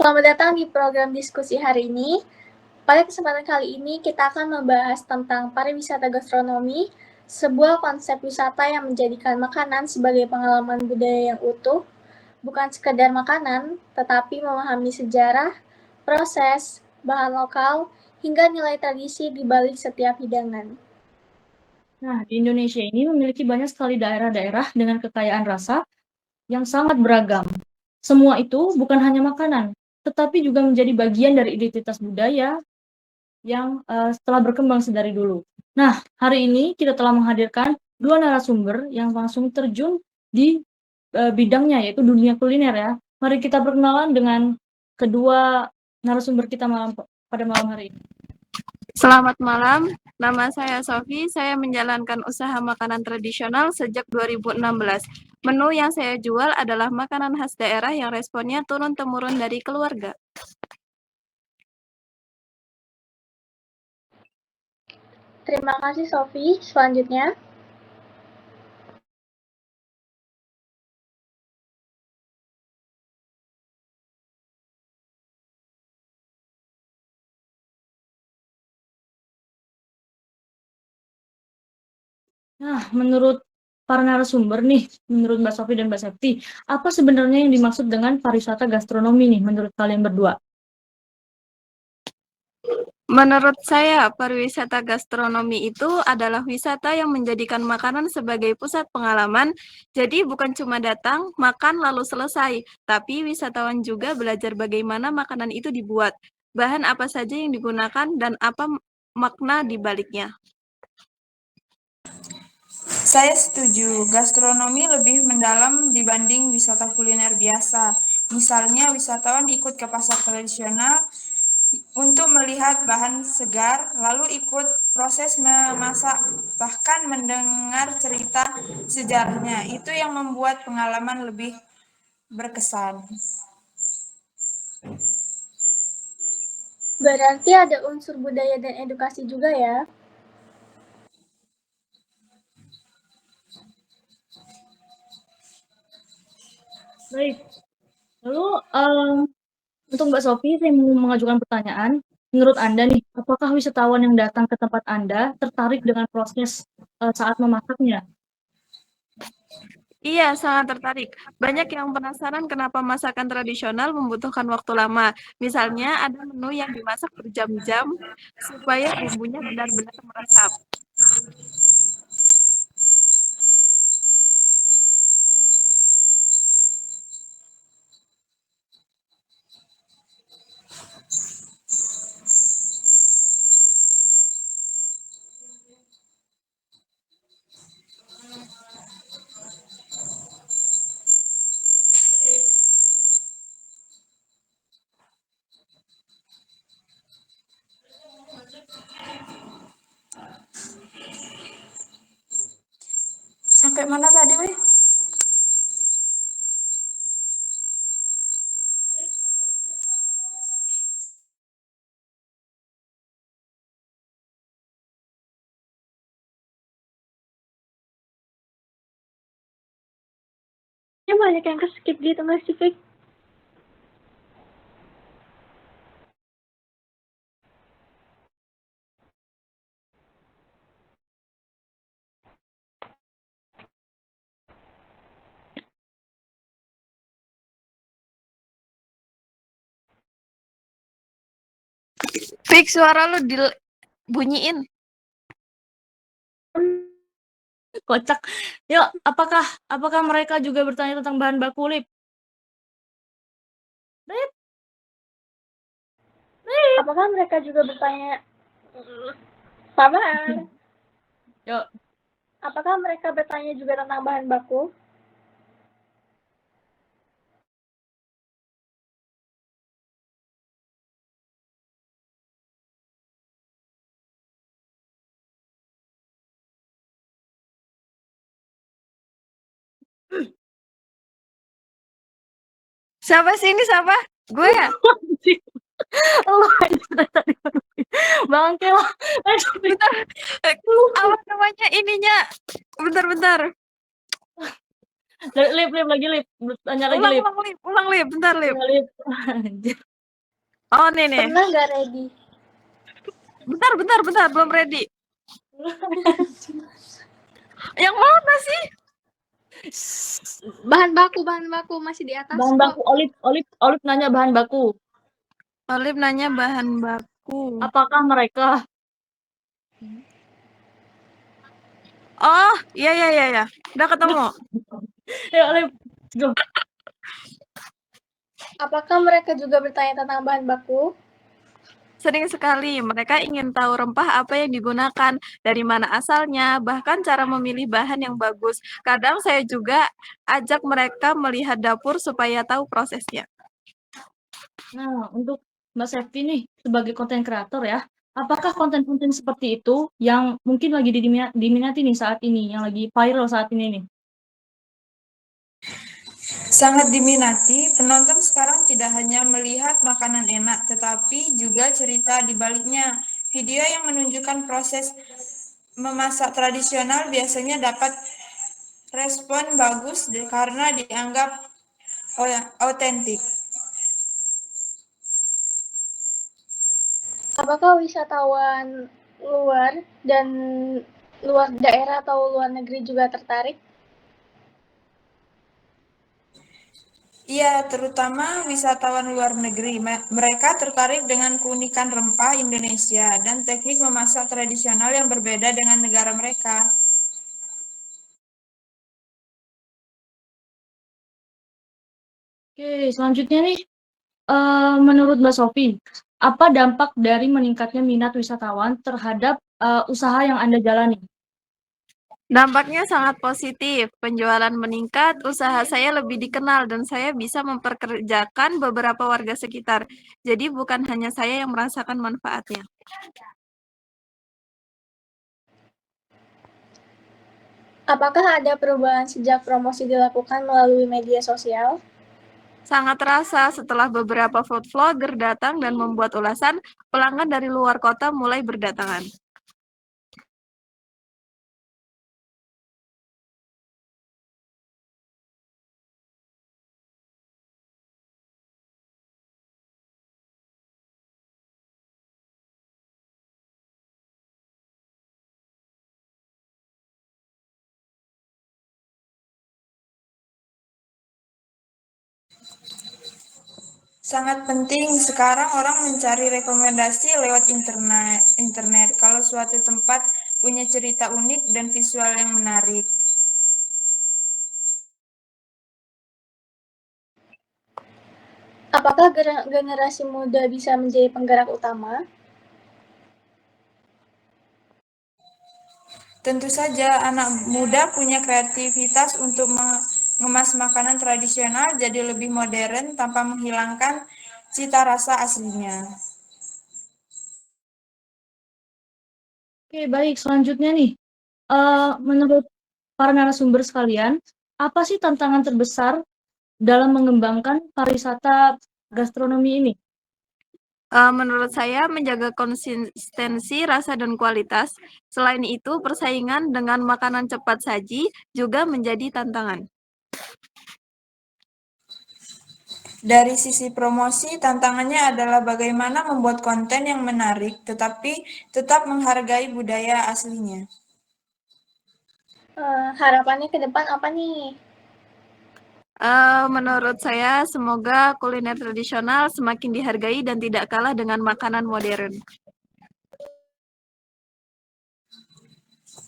Selamat datang di program diskusi hari ini. Pada kesempatan kali ini kita akan membahas tentang pariwisata gastronomi, sebuah konsep wisata yang menjadikan makanan sebagai pengalaman budaya yang utuh, bukan sekedar makanan, tetapi memahami sejarah, proses, bahan lokal, hingga nilai tradisi di balik setiap hidangan. Nah, di Indonesia ini memiliki banyak sekali daerah-daerah dengan kekayaan rasa yang sangat beragam. Semua itu bukan hanya makanan, tetapi juga menjadi bagian dari identitas budaya yang telah berkembang sedari dulu. Nah, hari ini kita telah menghadirkan dua narasumber yang langsung terjun di bidangnya, yaitu dunia kuliner ya. Mari kita perkenalan dengan kedua narasumber kita pada malam hari ini. Selamat malam, nama saya Sofi. Saya menjalankan usaha makanan tradisional sejak 2016. Menu yang saya jual adalah makanan khas daerah yang responnya turun-temurun dari keluarga. Terima kasih Sofi. Selanjutnya, Nah, menurut para narasumber nih, menurut Mbak Sofi dan Mbak Septi, apa sebenarnya yang dimaksud dengan pariwisata gastronomi nih menurut kalian berdua? Menurut saya, pariwisata gastronomi itu adalah wisata yang menjadikan makanan sebagai pusat pengalaman. Jadi bukan cuma datang, makan lalu selesai, tapi wisatawan juga belajar bagaimana makanan itu dibuat, bahan apa saja yang digunakan, dan apa makna di baliknya. Saya setuju, gastronomi lebih mendalam dibanding wisata kuliner biasa. Misalnya wisatawan ikut ke pasar tradisional untuk melihat bahan segar, lalu ikut proses memasak, bahkan mendengar cerita sejarahnya. Itu yang membuat pengalaman lebih berkesan. berarti ada unsur budaya dan edukasi juga ya. Baik, lalu untuk Mbak Sofi, saya mau mengajukan pertanyaan. Menurut Anda nih, apakah wisatawan yang datang ke tempat Anda tertarik dengan proses saat memasaknya? Iya, sangat tertarik. Banyak yang penasaran kenapa masakan tradisional membutuhkan waktu lama. Misalnya, ada menu yang dimasak berjam-jam supaya bumbunya benar-benar meresap. Sampai mana tadi, Wei? Ya banyak yang keskip gitu nggak sih, Fik? Fix, suara lu dibunyiin. Kocak. Yuk, apakah mereka juga bertanya tentang bahan baku, Lip? Lip? Apakah mereka juga bertanya, sabar, Yuk, apakah mereka bertanya juga tentang bahan baku? Siapa sih ini, siapa? Gue ya? lo aja tadi. Bangke lah. Bentar, apa namanya ininya? Bentar. Lip, lagi Lip. Tanya lagi, Lip. Ulang, Lip. Bentar, Lip. Ya, Lip. Oh, nih. Pernah nggak ready? Bentar, belum ready. Yang mana sih? Bahan baku masih di atas Bahan baku, kok. Olive nanya bahan baku. Olive nanya bahan baku. Apakah mereka? Oh, iya. Udah ketemu. Ya, Olive, go. Apakah mereka juga bertanya tentang bahan baku? Sering sekali mereka ingin tahu rempah apa yang digunakan, dari mana asalnya, bahkan cara memilih bahan yang bagus. Kadang saya juga ajak mereka melihat dapur supaya tahu prosesnya. Nah, untuk Mbak Septi nih, sebagai konten kreator ya, apakah konten-konten seperti itu yang mungkin lagi diminati nih saat ini, yang lagi viral saat ini nih? Sangat diminati, penonton sekarang tidak hanya melihat makanan enak, tetapi juga cerita di baliknya. Video yang menunjukkan proses memasak tradisional biasanya dapat respon bagus karena dianggap autentik. Apakah wisatawan luar dan luar daerah atau luar negeri juga tertarik? Iya, terutama wisatawan luar negeri. Mereka tertarik dengan keunikan rempah Indonesia dan teknik memasak tradisional yang berbeda dengan negara mereka. Oke, selanjutnya nih, menurut Mbak Sofi, apa dampak dari meningkatnya minat wisatawan terhadap usaha yang Anda jalani? Dampaknya sangat positif, penjualan meningkat, usaha saya lebih dikenal, dan saya bisa memperkerjakan beberapa warga sekitar. Jadi bukan hanya saya yang merasakan manfaatnya. Apakah ada perubahan sejak promosi dilakukan melalui media sosial? Sangat terasa setelah beberapa food vlogger datang dan membuat ulasan, pelanggan dari luar kota mulai berdatangan. Sangat penting sekarang orang mencari rekomendasi lewat internet. Kalau suatu tempat punya cerita unik dan visual yang menarik. Apakah generasi muda bisa menjadi penggerak utama? Tentu saja anak muda punya kreativitas untuk mengemas makanan tradisional jadi lebih modern tanpa menghilangkan cita rasa aslinya. Oke, baik. Selanjutnya nih, menurut para narasumber sekalian, apa sih tantangan terbesar dalam mengembangkan pariwisata gastronomi ini? Menurut saya, menjaga konsistensi rasa dan kualitas. Selain itu, persaingan dengan makanan cepat saji juga menjadi tantangan. Dari sisi promosi, tantangannya adalah bagaimana membuat konten yang menarik tetapi tetap menghargai budaya aslinya. Harapannya ke depan apa nih? Menurut saya, semoga kuliner tradisional semakin dihargai dan tidak kalah dengan makanan modern.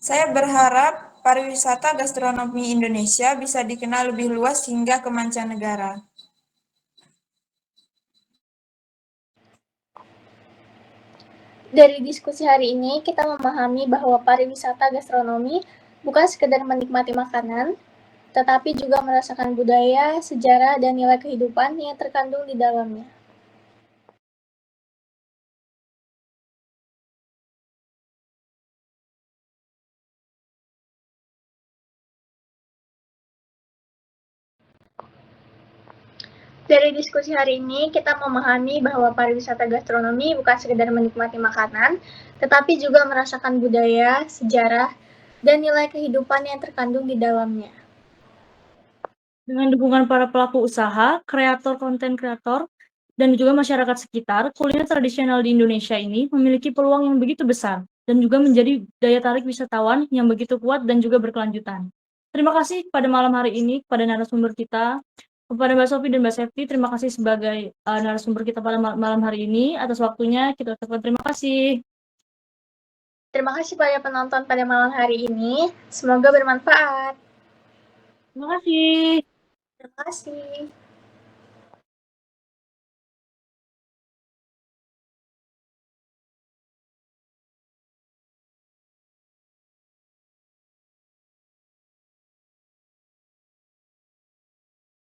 Saya berharap pariwisata gastronomi Indonesia bisa dikenal lebih luas hingga ke mancanegara. Dari diskusi hari ini, kita memahami bahwa pariwisata gastronomi bukan sekedar menikmati makanan, tetapi juga merasakan budaya, sejarah, dan nilai kehidupan yang terkandung di dalamnya. Dari diskusi hari ini, kita memahami bahwa pariwisata gastronomi bukan sekedar menikmati makanan, tetapi juga merasakan budaya, sejarah, dan nilai kehidupan yang terkandung di dalamnya. Dengan dukungan para pelaku usaha, konten kreator, dan juga masyarakat sekitar, kuliner tradisional di Indonesia ini memiliki peluang yang begitu besar dan juga menjadi daya tarik wisatawan yang begitu kuat dan juga berkelanjutan. Terima kasih pada malam hari ini kepada narasumber kita, kepada Mbak Sofi dan Mbak Septi. Terima kasih sebagai narasumber kita pada malam hari ini. Atas waktunya kita ucapkan terima kasih. Terima kasih pada penonton pada malam hari ini. Semoga bermanfaat. Terima kasih. Terima kasih.